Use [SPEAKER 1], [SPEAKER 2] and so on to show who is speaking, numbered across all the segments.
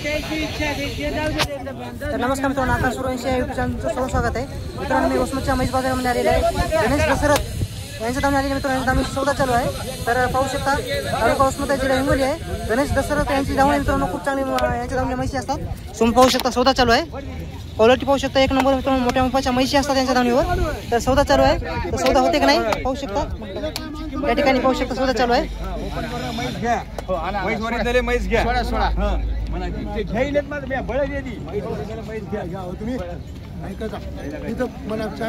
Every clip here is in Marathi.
[SPEAKER 1] तर नमस्कार मित्रांनो, आकाश सुरवंशी या यूट्यूब चॅनलचं सर्व स्वागत आहे. मित्रांनो, मी वसमतच्या म्हैस बाजारामध्ये आलेले आहे. गणेश दसरथ यांच्या दावणी आलेले मित्रांनो, यांचा दावणी सौदा चालू आहे. तर पाहू शकता, तालुका वसमत जिल्हा हिंगोली आहे. गणेश दसरथ यांची दावणी मित्रांनो खूप चांगली, यांच्या दावणी म्हैशी असतात. समोर पाहू शकता सौदा चालू आहे. क्वालिटी पाहू शकता, एक नंबर मित्रांनो, मोठ्या मापाच्या म्हैशी असतात त्यांच्या दावणीवर. तर सौदा चालू आहे. तर सौदा होते की नाही पाहू शकता, या ठिकाणी पाहू शकता सौदा चालू आहे.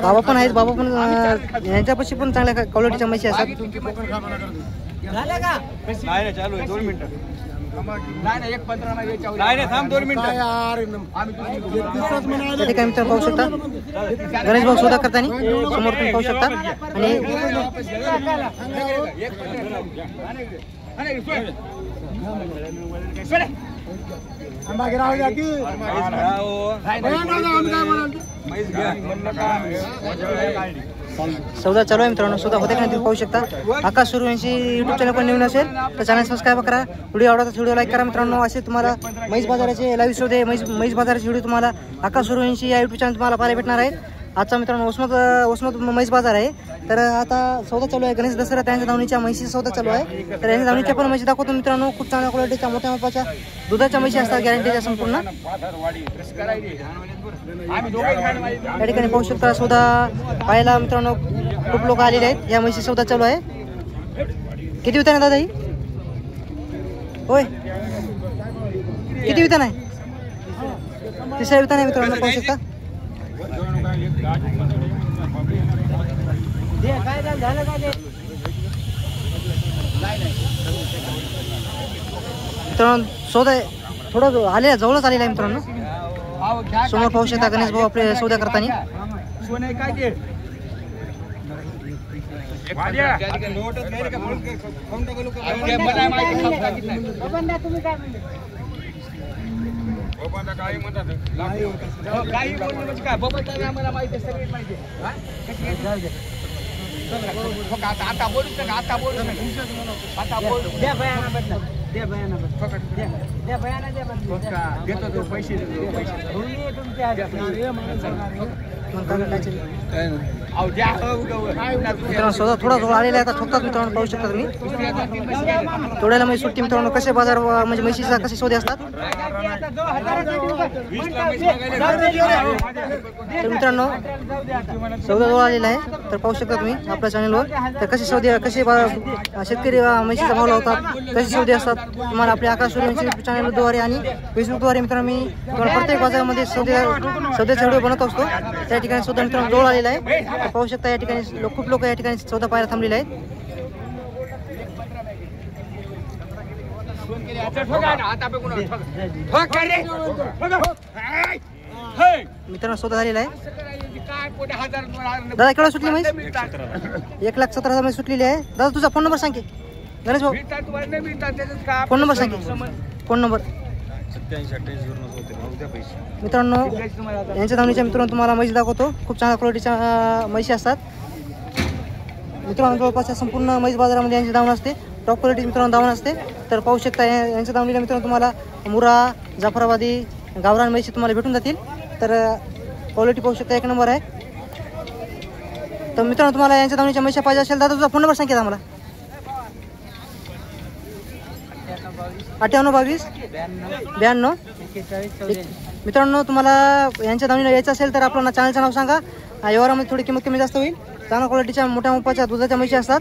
[SPEAKER 1] बाबा पण आहेत, बाबा पण यांच्यापाशी पण चांगल्या क्वालिटीच्या म्हशी असतात.
[SPEAKER 2] चालू आहे 2 मिनिटं. नाही 1:15 थांब 2 मिनिटं.
[SPEAKER 1] त्या ठिकाणी मित्रांनो पाहू शकता गणेश भाऊ सौदा करताना समोर तुम्ही पाहू शकता. आणि सौदा चालू आहे मित्रांनो, सौदा होते का नाही तुम्ही पाहू शकता. आकाश सुरवंशी यूट्यूब चॅनल पण नवीन असेल तर चॅनल सबस्क्राईब करा. व्हिडिओ आवडला तर व्हिडिओ लाईक करा मित्रांनो. असे तुम्हाला म्हैस बाजाराचे लाईव्ह शो दे, म्हैस बाजाराचे व्हिडिओ तुम्हाला आकाश सुरवंशी या यूट्यूब चॅनल तुम्हाला पाहायला भेटणार आहेत. आजचा मित्रांनो वसमत म्हैस बाजार आहे. तर आता सौदा चालू आहे. गणेश दसरथ यांच्या दावणीच्या म्हैशी सौदा चालू आहे. तर यांच्या दावणीच्या पण म्हशी दाखवतो मित्रांनो. खूप चांगल्या क्वालिटीच्या मोठ्या मापाच्या दुधाच्या म्हशी असतात, गॅरंटीच्या संपूर्ण. या ठिकाणी पाहू शकता सौदा पाहायला मित्रांनो खूप लोक आलेले आहेत. या म्हशी सौदा चालू आहे. किती वितान दादा ही? होय, किती वितान आहे? तिसऱ्या वितान आहे मित्रांनो, पाहू शकता. मित्रांनो सौदा थोडं आलेला जवळच आलेला आहे मित्रांनो. समोर पाहू शकता गणेश भाऊ आपले सौदा करताना. सौदा थोडा जवळ आलेला आहे. ठोकतात मित्रांनो, पाहू शकता तुम्ही. थोड्याला म्हैस सुट्टी मित्रांनो. कसे बाजार म्हणजे म्हशीचा कसे सौदे असतात तर मित्रांनो सौदा जवळ आलेला आहे. तर पाहू शकता तुम्ही आपल्या चॅनलवर. तर कसे सौदे, कसे शेतकरी म्हशीचा भाव लावतात, कसे सौदे असतात तुम्हाला आपल्या आकाश सुरवंशी चॅनलद्वारे आणि फेसबुकद्वारे मित्रांनो मी तुम्हाला प्रत्येक बाजारामध्ये सौद्याचा व्हिडिओ बनवत असतो. त्या ठिकाणी सौदा मित्रांनो जवळ आलेला आहे. तर पाहू शकता या ठिकाणी खूप लोक या ठिकाणी सौदा पाहायला थांबलेले आहेत. मित्रांनो सौदा झालेला आहे. दादा केवढा सुटली म्हैस? 1,17,000 मध्ये सुटलेली आहे. दादा तुझा फोन नंबर सांग की गणेश भाऊ. फोन नंबर सांग की. फोन नंबर 87-88 मित्रांनो यांच्या दावणीच्या मित्रांनो तुम्हाला म्हैस दाखवतो. खूप चांगल्या क्वालिटीच्या म्हैशी असतात मित्रांनो. जवळपासच्या संपूर्ण म्हैस बाजारामध्ये यांची दावण असते. टॉप क्वालिटी मित्रांनो दावण असते. तर पाहू शकता यांच्या दावणीला मित्रांनो तुम्हाला मुरा, जाफराबादी, गावरान म्हैशी तुम्हाला भेटून जातील. तर क्वालिटी पाहू शकता, एक नंबर आहे. तर मित्रांनो तुम्हाला यांच्या दावणीच्या म्हैशी पाहिजे असेल तर तुझा फोन नंबर सांगितला आम्हाला. 98-22-92 मित्रांनो तुम्हाला यांच्या दावणीला यायचं असेल तर आपलं चॅनलचं नाव सांगा. व्यवहारामध्ये थोडी किंमत कमी जास्त होईल. चांगल्या क्वालिटीच्या मोठ्या मापाच्या दुधाच्या म्हशी असतात.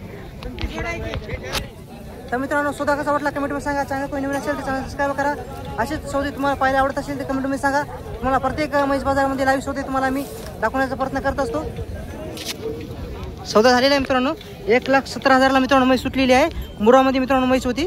[SPEAKER 1] तर मित्रांनो सौदा कसा वाटला कमेंटमध्ये सांगा. चॅनल कोणी नवीन असेल तर चॅनल सबस्क्राईब करा. असेच सौदे तुम्हाला पाहायला आवडत असेल तर कमेंटमध्ये सांगा. तुम्हाला प्रत्येक म्हैस बाजारामध्ये लाईव्ह सौदे तुम्हाला मी दाखवण्याचा प्रयत्न करत असतो. सौदा झालेला आहे मित्रांनो. 1,17,000 मित्रांनो म्हैस सुटलेली आहे. मुरामध्ये मित्रांनो म्हैस होती.